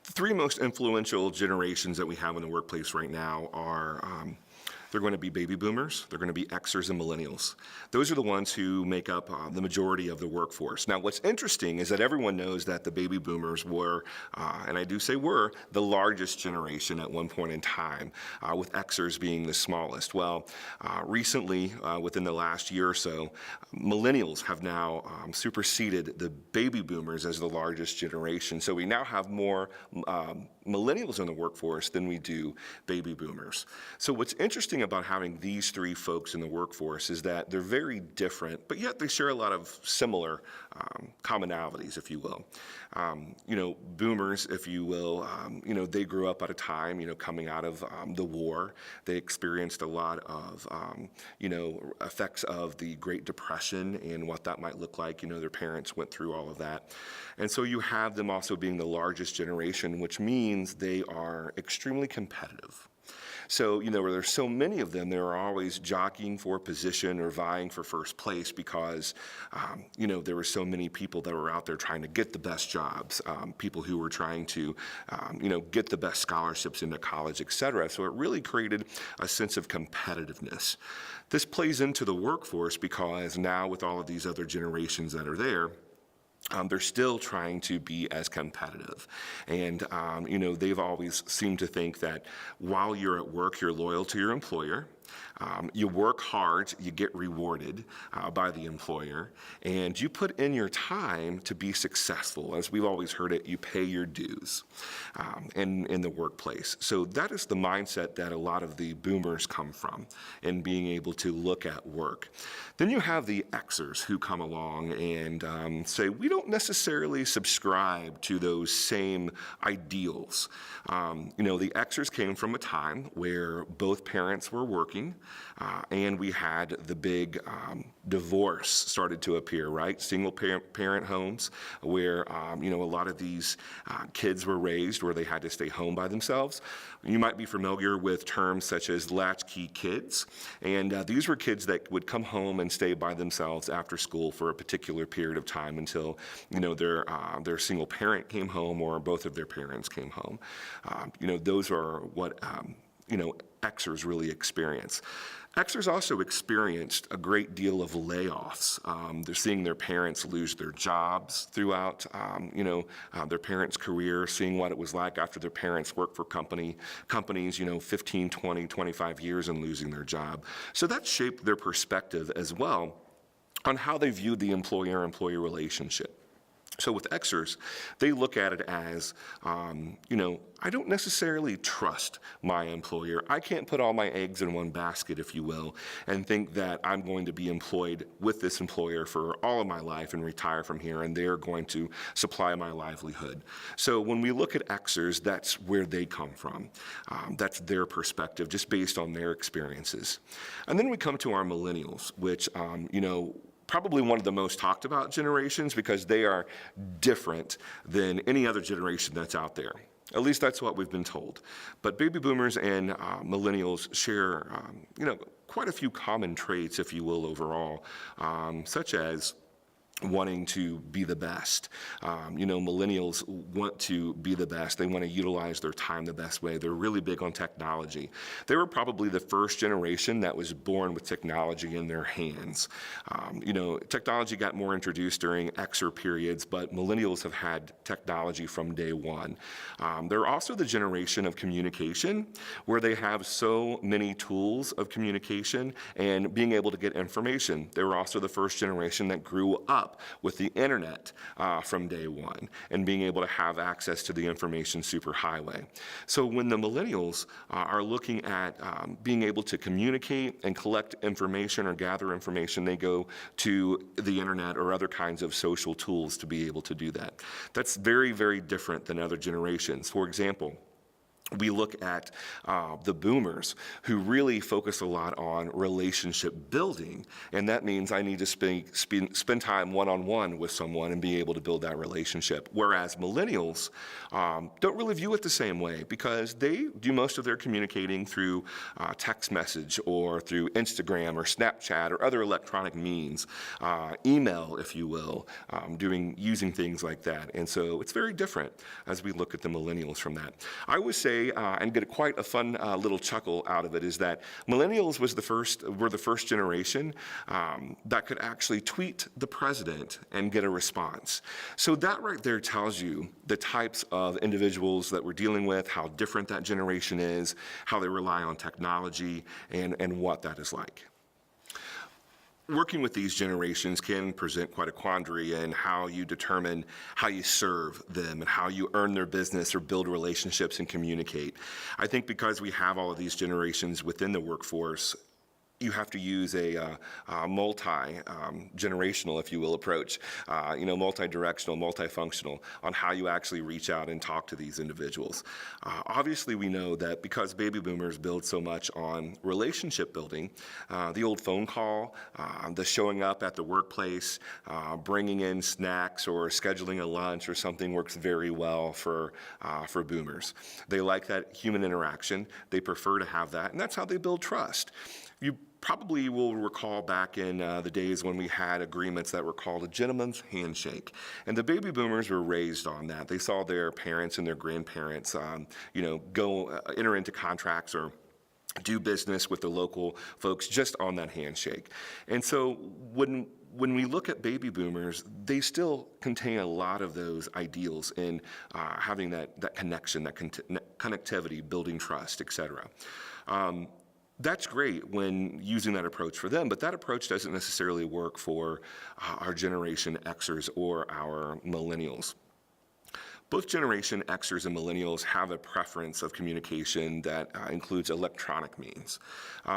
The three most influential generations that we have in the workplace right now are they're going to be baby boomers, they're going to be Xers and millennials. Those are the ones who make up the majority of the workforce. Now, what's interesting is that everyone knows that the baby boomers were, and I do say were, the largest generation at one point in time, with Xers being the smallest. Well, recently, within the last year or so, millennials have now superseded the baby boomers as the largest generation. So we now have more millennials in the workforce than we do baby boomers. So what's interesting about having these three folks in the workforce is that they're very different, but yet they share a lot of similar commonalities, if you will. Boomers, if you will, they grew up at a time, coming out of the war. They experienced a lot of, effects of the Great Depression and what that might look like. Their parents went through all of that. And so you have them also being the largest generation, which means they are extremely competitive. So, where there's so many of them, they're always jockeying for position or vying for first place because, there were so many people that were out there trying to get the best jobs, people who were trying to, get the best scholarships into college, et cetera. So it really created a sense of competitiveness. This plays into the workforce because now with all of these other generations that are there, they're still trying to be as competitive. And, they've always seemed to think that while you're at work, you're loyal to your employer. You work hard, you get rewarded by the employer, and you put in your time to be successful. As we've always heard it, you pay your dues in the workplace. So that is the mindset that a lot of the boomers come from in being able to look at work. Then you have the Xers who come along and say, we don't necessarily subscribe to those same ideals. The Xers came from a time where both parents were working, and we had the big divorce started to appear, right? Single parent homes where, a lot of these kids were raised where they had to stay home by themselves. You might be familiar with terms such as latchkey kids, and these were kids that would come home and stay by themselves after school for a particular period of time until, their single parent came home or both of their parents came home. Those are what, Xers really experience. Xers also experienced a great deal of layoffs. They're seeing their parents lose their jobs throughout, their parents' career, seeing what it was like after their parents worked for companies, 15, 20, 25 years and losing their job. So that shaped their perspective as well on how they viewed the employer-employee relationship. So with Xers, they look at it as, I don't necessarily trust my employer. I can't put all my eggs in one basket, if you will, and think that I'm going to be employed with this employer for all of my life and retire from here, and they're going to supply my livelihood. So when we look at Xers, that's where they come from. That's their perspective, just based on their experiences. And then we come to our millennials, which, probably one of the most talked about generations because they are different than any other generation that's out there. At least that's what we've been told. But baby boomers and millennials share, quite a few common traits, if you will, overall, such as wanting to be the best. Millennials want to be the best. They want to utilize their time the best way. They're really big on technology. They were probably the first generation that was born with technology in their hands. Technology got more introduced during Xer periods, but millennials have had technology from day one. They're also the generation of communication, where they have so many tools of communication and being able to get information. They were also the first generation that grew up with the internet from day one and being able to have access to the information superhighway. So when the millennials are looking at being able to communicate and collect information or gather information, they go to the internet or other kinds of social tools to be able to do that. That's very, very different than other generations. For example, We look at the boomers who really focus a lot on relationship building, and that means I need to spend time one-on-one with someone and be able to build that relationship. Whereas millennials don't really view it the same way because they do most of their communicating through text message or through Instagram or Snapchat or other electronic means, email, if you will, using things like that. And so it's very different as we look at the millennials from that. I would say, and get quite a fun little chuckle out of it, is that millennials were the first generation that could actually tweet the president and get a response. So that right there tells you the types of individuals that we're dealing with, how different that generation is, how they rely on technology, and what that is like. Working with these generations can present quite a quandary in how you determine how you serve them and how you earn their business or build relationships and communicate. I think because we have all of these generations within the workforce, you have to use a multi-generational, if you will, approach, multi-directional, multifunctional on how you actually reach out and talk to these individuals. Obviously, we know that because baby boomers build so much on relationship building, the old phone call, the showing up at the workplace, bringing in snacks or scheduling a lunch or something works very well for boomers. They like that human interaction. They prefer to have that, and that's how they build trust. You probably will recall back in the days when we had agreements that were called a gentleman's handshake. And the baby boomers were raised on that. They saw their parents and their grandparents, enter into contracts or do business with the local folks just on that handshake. And so when we look at baby boomers, they still contain a lot of those ideals in having that connection, that connectivity, building trust, et cetera. That's great when using that approach for them, but that approach doesn't necessarily work for our Generation Xers or our millennials. Both Generation Xers and millennials have a preference of communication that includes electronic means,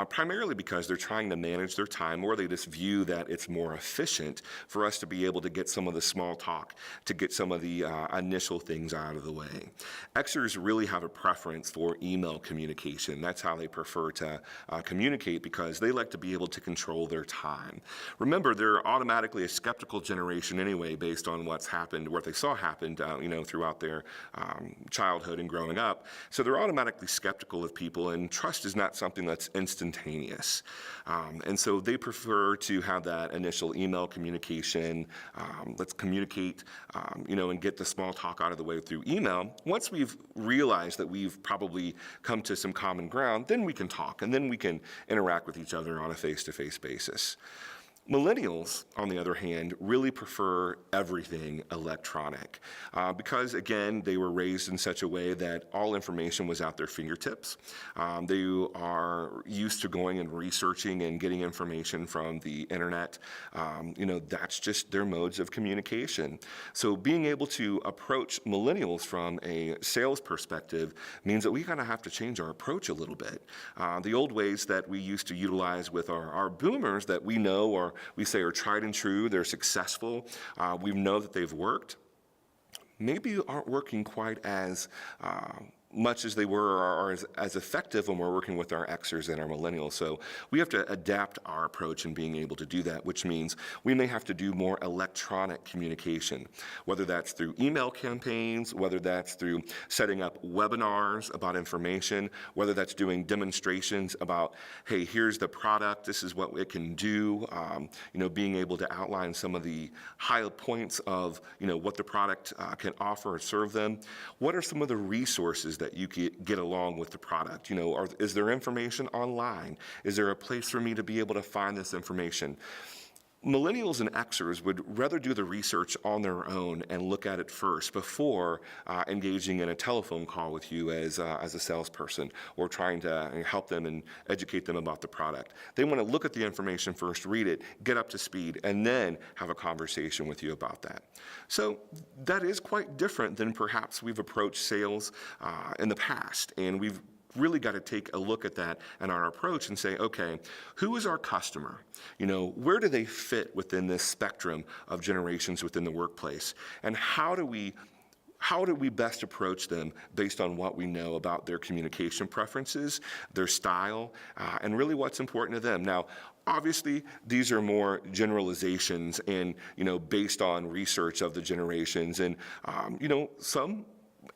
primarily because they're trying to manage their time, or they just view that it's more efficient for us to be able to get some of the small talk, to get some of the initial things out of the way. Xers really have a preference for email communication. That's how they prefer to communicate because they like to be able to control their time. Remember, they're automatically a skeptical generation anyway based on what's happened, what they saw happened, throughout their childhood and growing up. So they're automatically skeptical of people, and trust is not something that's instantaneous. And so they prefer to have that initial email communication. Let's communicate, and get the small talk out of the way through email. Once we've realized that we've probably come to some common ground, then we can talk, and then we can interact with each other on a face-to-face basis. Millennials, on the other hand, really prefer everything electronic because, again, they were raised in such a way that all information was at their fingertips. They are used to going and researching and getting information from the internet. That's just their modes of communication. So being able to approach millennials from a sales perspective means that we kind of have to change our approach a little bit. The old ways that we used to utilize with our boomers that we know we say are tried and true, they're successful, we know that they've worked, maybe aren't working quite as much as they were or as effective when we're working with our Xers and our millennials. So we have to adapt our approach in being able to do that, which means we may have to do more electronic communication, whether that's through email campaigns, whether that's through setting up webinars about information, whether that's doing demonstrations about, hey, here's the product, this is what it can do, being able to outline some of the high points of, what the product can offer or serve them. What are some of the resources that you get along with the product? Is there information online? Is there a place for me to be able to find this information? Millennials and Xers would rather do the research on their own and look at it first before engaging in a telephone call with you as a salesperson or trying to help them and educate them about the product. They want to look at the information first, read it, get up to speed, and then have a conversation with you about that. So that is quite different than perhaps we've approached sales in the past, and we've really got to take a look at that and our approach and say, okay, who is our customer? Where do they fit within this spectrum of generations within the workplace? And how do we how do we best approach them based on what we know about their communication preferences, their style, and really what's important to them. Now, obviously, these are more generalizations and, based on research of the generations. And, some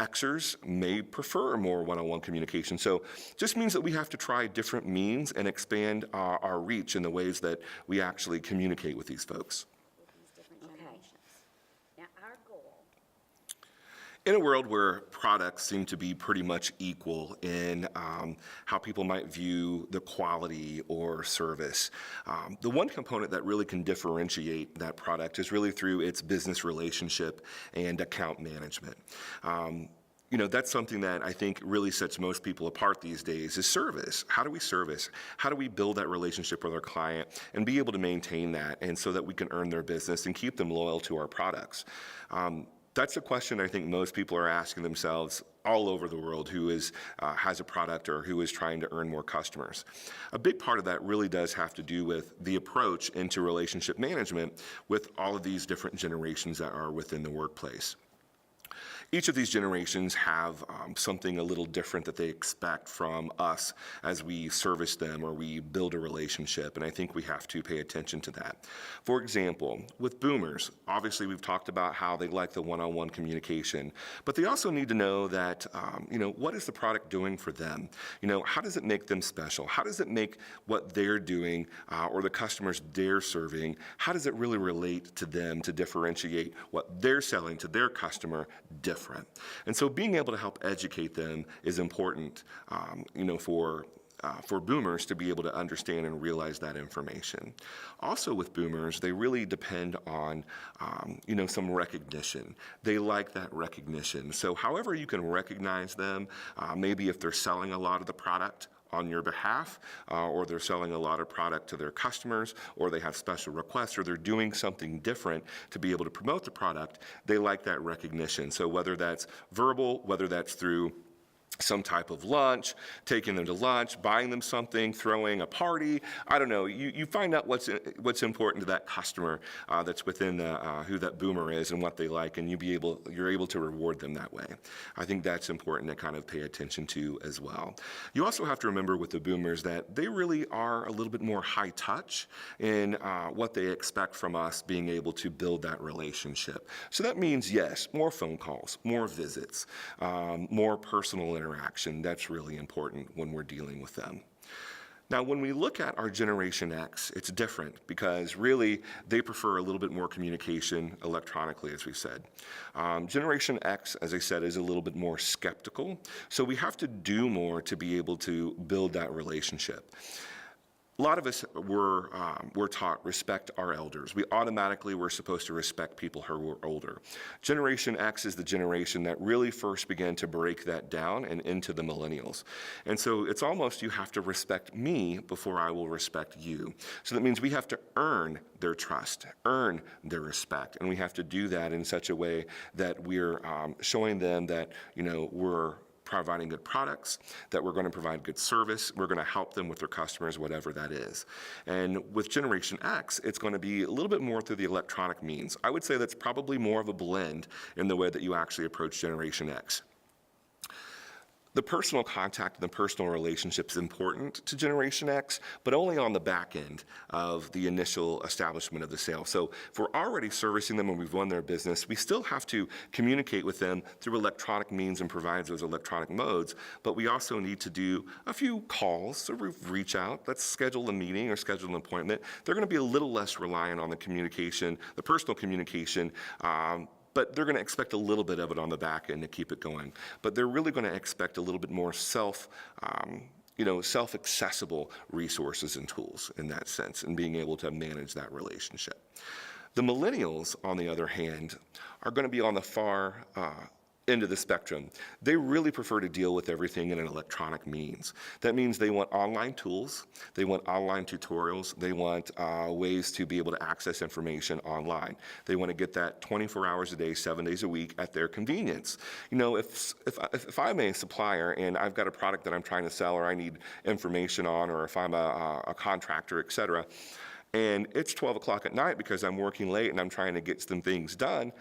Xers may prefer more one-on-one communication. So just means that we have to try different means and expand our reach in the ways that we actually communicate with these folks. Now, our goal. In a world where products seem to be pretty much equal in how people might view the quality or service, the one component that really can differentiate that product is really through its business relationship and account management. That's something that I think really sets most people apart these days is service. How do we service? How do we build that relationship with our client and be able to maintain that and so that we can earn their business and keep them loyal to our products? That's a question I think most people are asking themselves all over the world who has a product or who is trying to earn more customers. A big part of that really does have to do with the approach into relationship management with all of these different generations that are within the workplace. Each of these generations have something a little different that they expect from us as we service them or we build a relationship, and I think we have to pay attention to that. For example, with boomers, obviously we've talked about how they like the one-on-one communication, but they also need to know that, what is the product doing for them? How does it make them special? How does it make what they're doing or the customers they're serving, how does it really relate to them to differentiate what they're selling to their customer different? And so being able to help educate them is important, for boomers to be able to understand and realize that information. Also with boomers, they really depend on, some recognition. They like that recognition. So however you can recognize them, maybe if they're selling a lot of the product on your behalf, or they're selling a lot of product to their customers, or they have special requests, or they're doing something different to be able to promote the product, they like that recognition. So whether that's verbal, whether that's through some type of lunch, taking them to lunch, buying them something, throwing a party. I don't know. You find out what's important to that customer that's within who that boomer is and what they like, and you're able to reward them that way. I think that's important to kind of pay attention to as well. You also have to remember with the boomers that they really are a little bit more high touch in what they expect from us being able to build that relationship. So that means, yes, more phone calls, more visits, more personal interaction. That's really important when we're dealing with them. Now, when we look at our Generation X, it's different because really they prefer a little bit more communication electronically, as we said. Generation X, as I said, is a little bit more skeptical, so we have to do more to be able to build that relationship. A lot of us were taught respect our elders. We automatically were supposed to respect people who were older. Generation X is the generation that really first began to break that down and into the millennials. And so it's almost you have to respect me before I will respect you. So that means we have to earn their trust, earn their respect, and we have to do that in such a way that we're showing them that, we're providing good products, that we're going to provide good service, we're going to help them with their customers, whatever that is. And with Generation X, it's going to be a little bit more through the electronic means. I would say that's probably more of a blend in the way that you actually approach Generation X. The personal contact and the personal relationship is important to Generation X, but only on the back end of the initial establishment of the sale. So if we're already servicing them and we've won their business, we still have to communicate with them through electronic means and provide those electronic modes, but we also need to do a few calls, so reach out, let's schedule a meeting or schedule an appointment. They're going to be a little less reliant on the communication, the personal communication, but they're going to expect a little bit of it on the back end to keep it going. But they're really going to expect a little bit more self-accessible resources and tools in that sense, and being able to manage that relationship. The millennials, on the other hand, are going to be on the far end of the spectrum. They really prefer to deal with everything in an electronic means. That means they want online tools, they want online tutorials, they want ways to be able to access information online. They want to get that 24 hours a day, 7 days a week at their convenience. If I'm a supplier and I've got a product that I'm trying to sell or I need information on, or if I'm a contractor, et cetera, and it's 12 o'clock at night because I'm working late and I'm trying to get some things done,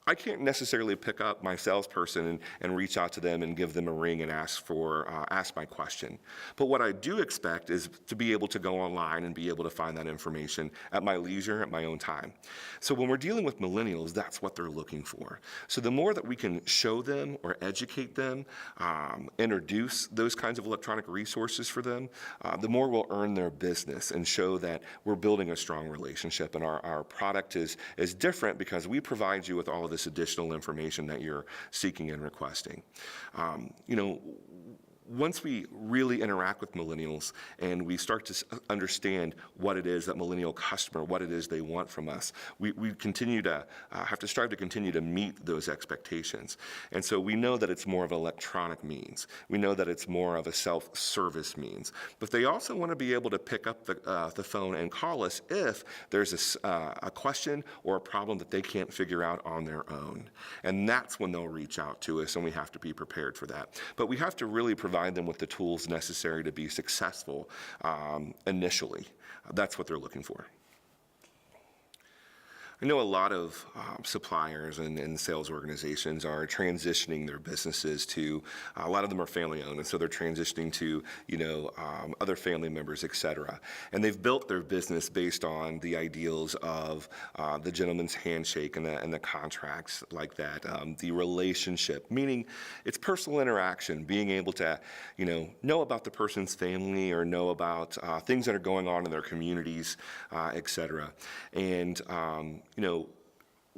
I can't necessarily pick up my salesperson and reach out to them and give them a ring and ask my question. But what I do expect is to be able to go online and be able to find that information at my leisure, at my own time. So when we're dealing with millennials, that's what they're looking for. So the more that we can show them or educate them, introduce those kinds of electronic resources for them, the more we'll earn their business and show that we're building a strong relationship. And our product is different because we provide you with all of this additional information that you're seeking and requesting. Once we really interact with millennials and we start to understand what it is that millennial customer, what it is they want from us, we continue to have to strive to continue to meet those expectations. And so we know that it's more of an electronic means. We know that it's more of a self-service means. But they also want to be able to pick up the phone and call us if there's a question or a problem that they can't figure out on their own. And that's when they'll reach out to us, and we have to be prepared for that. But we have to really provide them with the tools necessary to be successful initially. That's what they're looking for. I know a lot of suppliers and sales organizations are transitioning their businesses to, a lot of them are family owned, and so they're transitioning to, other family members, et cetera. And they've built their business based on the ideals of the gentleman's handshake and the contracts like that, the relationship, meaning it's personal interaction, being able to, know about the person's family or know about things that are going on in their communities, et cetera. And,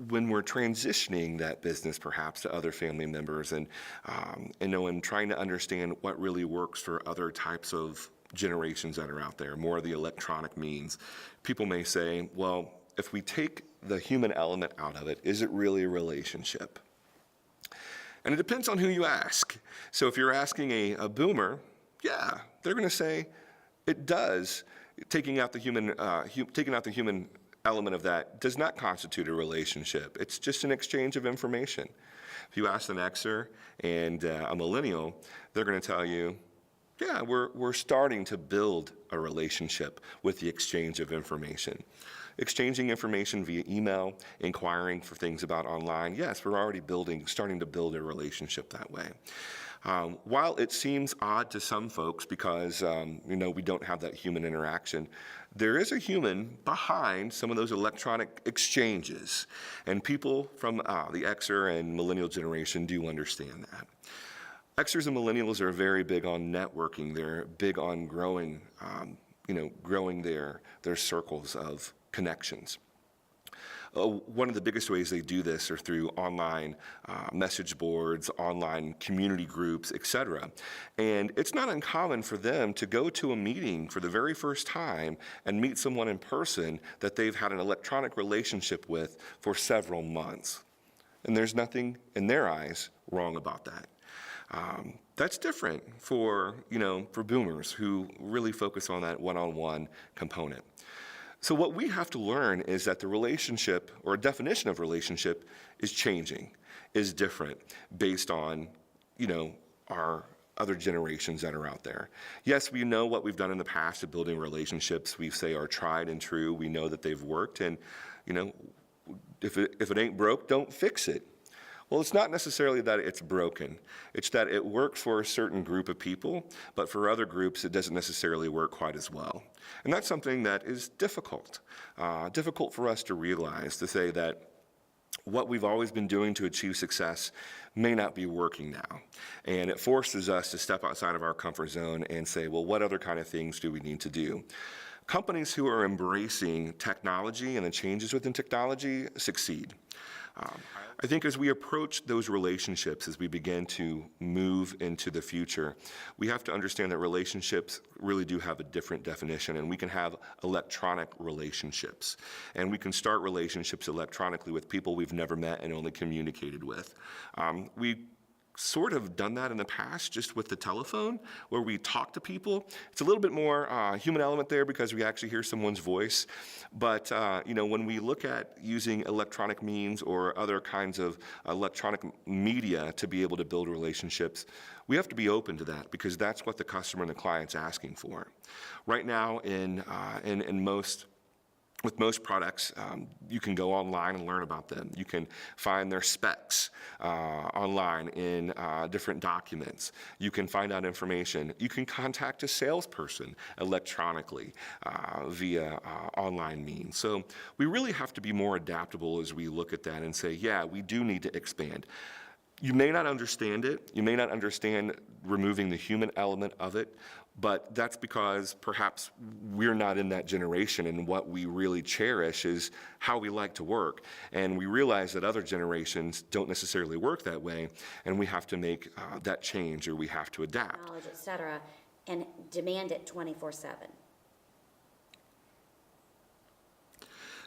when we're transitioning that business perhaps to other family members and trying to understand what really works for other types of generations that are out there, more of the electronic means, people may say, well, if we take the human element out of it, is it really a relationship? And it depends on who you ask. So if you're asking a boomer, yeah, they're going to say it does. Taking out the human element of that does not constitute a relationship. It's just an exchange of information. If you ask an Xer and a millennial, they're going to tell you, yeah, we're starting to build a relationship with the exchange of information. Exchanging information via email, inquiring for things about online, yes, we're already starting to build a relationship that way. While it seems odd to some folks because, we don't have that human interaction, there is a human behind some of those electronic exchanges. And people from the Xer and millennial generation do understand that. Xers and millennials are very big on networking. They're big on growing their circles of connections. One of the biggest ways they do this are through online message boards, online community groups, et cetera. And it's not uncommon for them to go to a meeting for the very first time and meet someone in person that they've had an electronic relationship with for several months. And there's nothing, in their eyes, wrong about that. That's different for boomers who really focus on that one-on-one component. So what we have to learn is that the relationship, or a definition of relationship, is changing, is different based on, our other generations that are out there. Yes, we know what we've done in the past of building relationships. We say are tried and true. We know that they've worked, and, if it ain't broke, don't fix it. Well, it's not necessarily that it's broken. It's that it works for a certain group of people, but for other groups, it doesn't necessarily work quite as well. And that's something that is difficult for us to realize, to say that what we've always been doing to achieve success may not be working now. And it forces us to step outside of our comfort zone and say, well, what other kind of things do we need to do? Companies who are embracing technology and the changes within technology succeed. I think as we approach those relationships, as we begin to move into the future, we have to understand that relationships really do have a different definition, and we can have electronic relationships. And we can start relationships electronically with people we've never met and only communicated with. We sort of done that in the past just with the telephone, where we talk to people. It's a little bit more human element there because we actually hear someone's voice. But when we look at using electronic means or other kinds of electronic media to be able to build relationships, we have to be open to that because that's what the customer and the client's asking for. Right now in most With most products, you can go online and learn about them. You can find their specs online in different documents. You can find out information. You can contact a salesperson electronically via online means. So we really have to be more adaptable as we look at that and say, yeah, we do need to expand. You may not understand it. You may not understand removing the human element of it, but that's because perhaps we're not in that generation, and what we really cherish is how we like to work. And we realize that other generations don't necessarily work that way, and we have to make that change, or we have to adapt. Knowledge, et cetera, and demand it 24/7.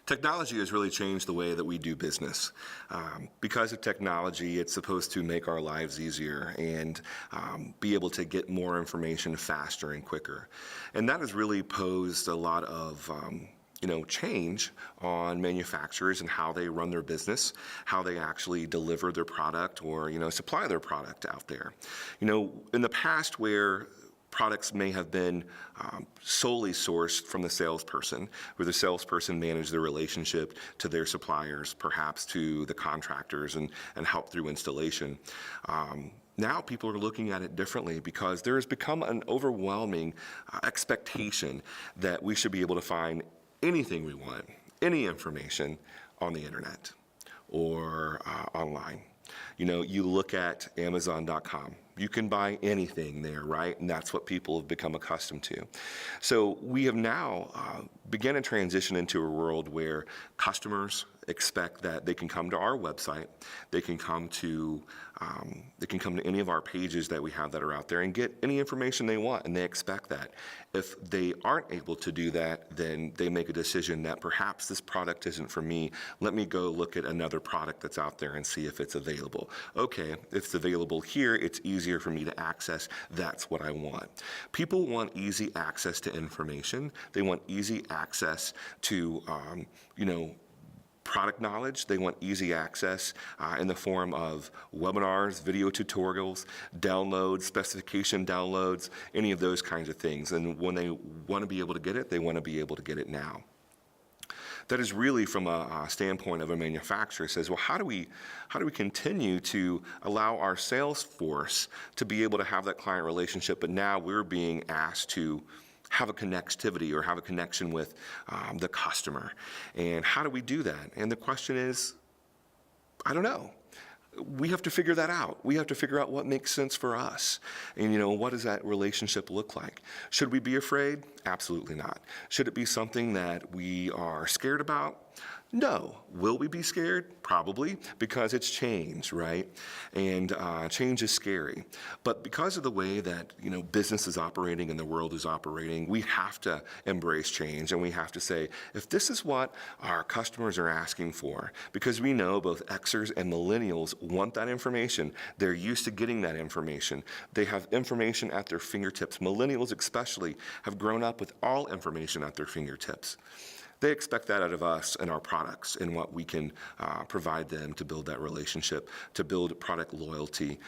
Technology has really changed the way that we do business. Because of technology, it's supposed to make our lives easier and be able to get more information faster and quicker. And that has really posed a lot of change on manufacturers and how they run their business, how they actually deliver their product or, supply their product out there. In the past where products may have been solely sourced from the salesperson, where the salesperson managed the relationship to their suppliers, perhaps to the contractors, and help through installation. Now people are looking at it differently because there has become an overwhelming expectation that we should be able to find anything we want, any information on the internet or online. You look at Amazon.com. You can buy anything there, right? And that's what people have become accustomed to. So we have now begun a transition into a world where customers expect that they can come to our website, they can come to any of our pages that we have that are out there and get any information they want, and they expect that. If they aren't able to do that, then they make a decision that perhaps this product isn't for me. Let me go look at another product that's out there and see if it's available. Okay, if it's available here, it's easier for me to access. That's what I want. People want easy access to information. They want easy access to, product knowledge. They want easy access in the form of webinars, video tutorials, downloads, specification downloads, any of those kinds of things. And when they want to be able to get it, they want to be able to get it now. That is really from a standpoint of a manufacturer. Says, well, how do we continue to allow our sales force to be able to have that client relationship, but now we're being asked to have a connectivity or have a connection with the customer. And how do we do that? And the question is, I don't know. We have to figure that out. We have to figure out what makes sense for us. And, what does that relationship look like? Should we be afraid? Absolutely not. Should it be something that we are scared about? No. Will we be scared? Probably, because it's change, right? And change is scary. But because of the way that, business is operating and the world is operating, we have to embrace change, and we have to say, if this is what our customers are asking for, because we know both Xers and millennials want that information. They're used to getting that information. They have information at their fingertips. Millennials especially have grown up with all information at their fingertips. They expect that out of us and our products and what we can provide them to build that relationship, to build product loyalty,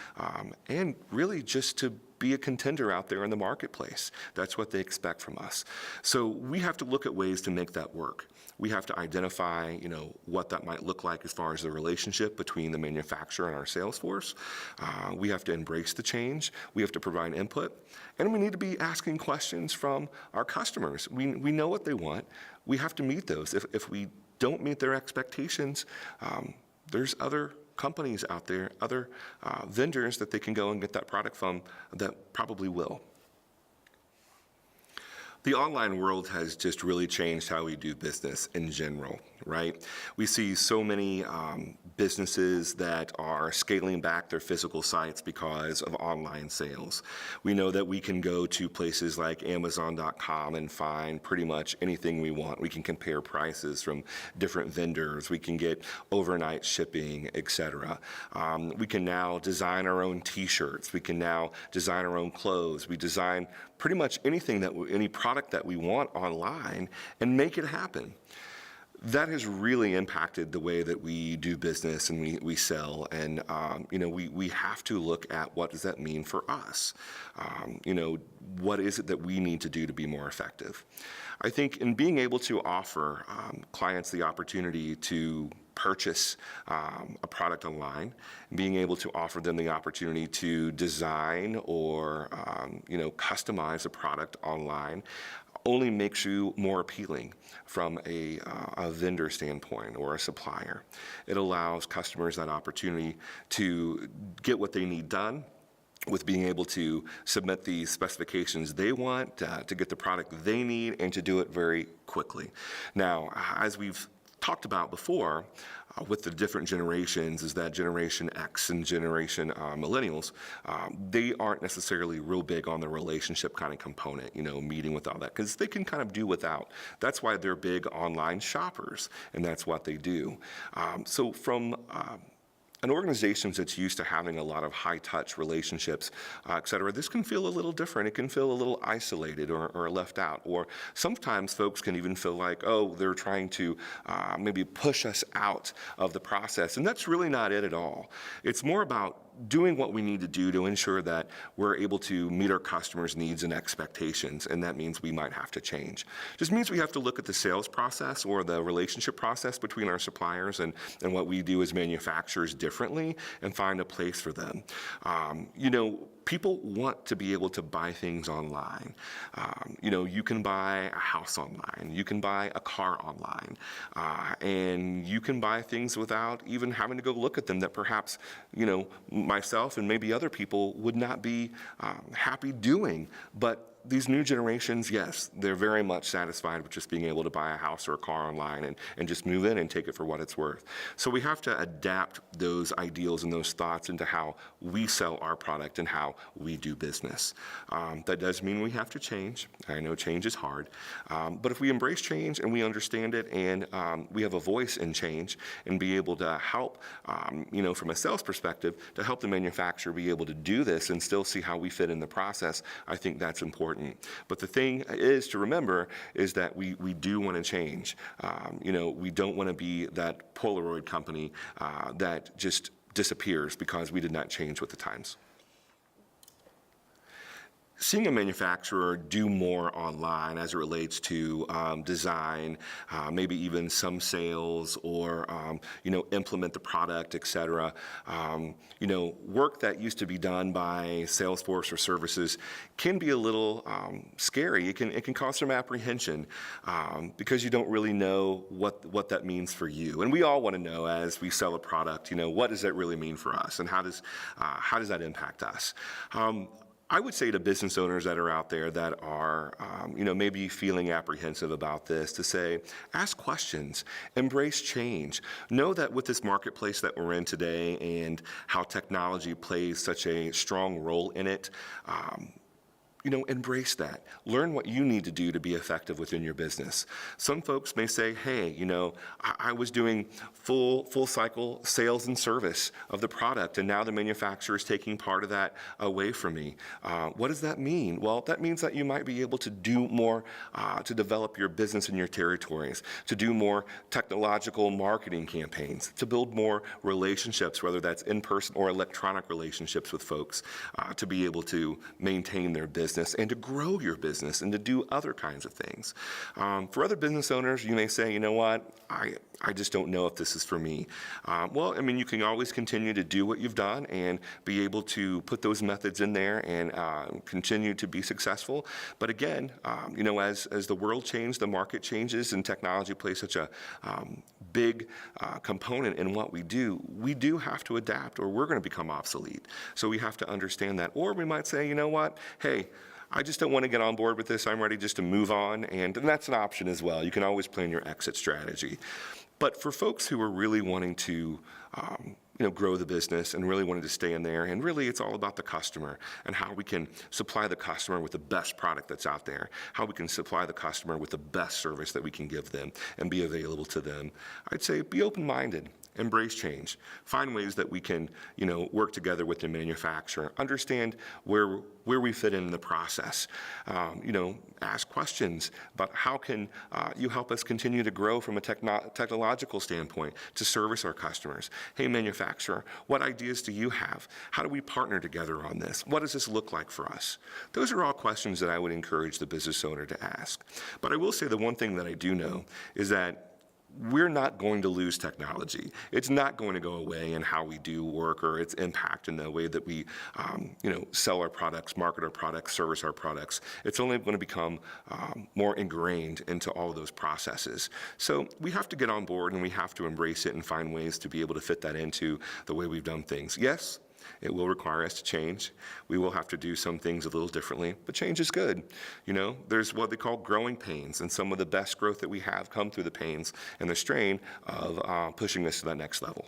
and really just to be a contender out there in the marketplace. That's what they expect from us. So we have to look at ways to make that work. We have to identify, what that might look like as far as the relationship between the manufacturer and our sales force. We have to embrace the change. We have to provide input. And we need to be asking questions from our customers. We know what they want. We have to meet those. If we don't meet their expectations, there's other companies out there, other vendors that they can go and get that product from that probably will. The online world has just really changed how we do business in general, right? We see so many businesses that are scaling back their physical sites because of online sales. We know that we can go to places like Amazon.com and find pretty much anything we want. We can compare prices from different vendors. We can get overnight shipping, etc. We can now design our own T-shirts. We can now design our own clothes. We design pretty much anything any product that we want online and make it happen. that has really impacted the way that we do business and we sell. And, we have to look at what does that mean for us? What is it that we need to do to be more effective? I think in being able to offer clients the opportunity to purchase a product online, being able to offer them the opportunity to design or, customize a product online only makes you more appealing from a vendor standpoint or a supplier. It allows customers that opportunity to get what they need done with being able to submit the specifications they want, to get the product they need, and to do it very quickly. Now, as we've talked about before, with the different generations, is that Generation X and Generation Millennials, they aren't necessarily real big on the relationship kind of component, meeting with all that, because they can kind of do without. That's why they're big online shoppers, and that's what they do. So from an organization that's used to having a lot of high-touch relationships, et cetera, this can feel a little different. It can feel a little isolated or left out. Or sometimes folks can even feel like, oh, they're trying to maybe push us out of the process. And that's really not it at all. It's more about doing what we need to do to ensure that we're able to meet our customers' needs and expectations, and that means we might have to change. Just means we have to look at the sales process or the relationship process between our suppliers and what we do as manufacturers differently and find a place for them. People want to be able to buy things online. You can buy a house online, you can buy a car online, and you can buy things without even having to go look at them that perhaps, myself and maybe other people would not be happy doing. But these new generations, yes, they're very much satisfied with just being able to buy a house or a car online and just move in and take it for what it's worth. So we have to adapt those ideals and those thoughts into how we sell our product and how we do business. That does mean we have to change. I know change is hard, but if we embrace change and we understand it and we have a voice in change and be able to help, from a sales perspective, to help the manufacturer be able to do this and still see how we fit in the process, I think that's important. But the thing is to remember is that we do want to change. We don't want to be that Polaroid company that just disappears because we did not change with the times. Seeing a manufacturer do more online as it relates to design, maybe even some sales, or implement the product, et cetera. Work that used to be done by Salesforce or services can be a little scary. It can cause some apprehension because you don't really know what that means for you. And we all want to know as we sell a product, what does that really mean for us, and how does that impact us? I would say to business owners that are out there that are, maybe feeling apprehensive about this, to say, ask questions, embrace change. Know that with this marketplace that we're in today and how technology plays such a strong role in it, embrace that. Learn what you need to do to be effective within your business. Some folks may say, hey, I was doing full cycle sales and service of the product, and now the manufacturer is taking part of that away from me. What does that mean? Well, that means that you might be able to do more to develop your business in your territories, to do more technological marketing campaigns, to build more relationships, whether that's in-person or electronic relationships with folks, to be able to maintain their business and to grow your business and to do other kinds of things. For other business owners, you may say, you know what, I just don't know if this is for me. You can always continue to do what you've done and be able to put those methods in there and continue to be successful. But again, as the world changes, the market changes, and technology plays such a big component in what we do have to adapt, or we're going to become obsolete. So we have to understand that. Or we might say, you know what, hey, I just don't want to get on board with this. I'm ready just to move on, and that's an option as well. You can always plan your exit strategy. But for folks who are really wanting to grow the business and really wanting to stay in there, and really it's all about the customer and how we can supply the customer with the best product that's out there, how we can supply the customer with the best service that we can give them and be available to them, I'd say be open-minded. embrace change, find ways that we can, work together with the manufacturer, understand where we fit in the process, ask questions about how can you help us continue to grow from a technological standpoint to service our customers. Hey, manufacturer, what ideas do you have? How do we partner together on this? What does this look like for us? Those are all questions that I would encourage the business owner to ask. But I will say the one thing that I do know is that we're not going to lose technology. It's not going to go away in how we do work or its impact in the way that we, sell our products, market our products, service our products. It's only going to become more ingrained into all of those processes. So we have to get on board and we have to embrace it and find ways to be able to fit that into the way we've done things. Yes, it will require us to change. We will have to do some things a little differently, but change is good. There's what they call growing pains, and some of the best growth that we have come through the pains and the strain of pushing us to that next level.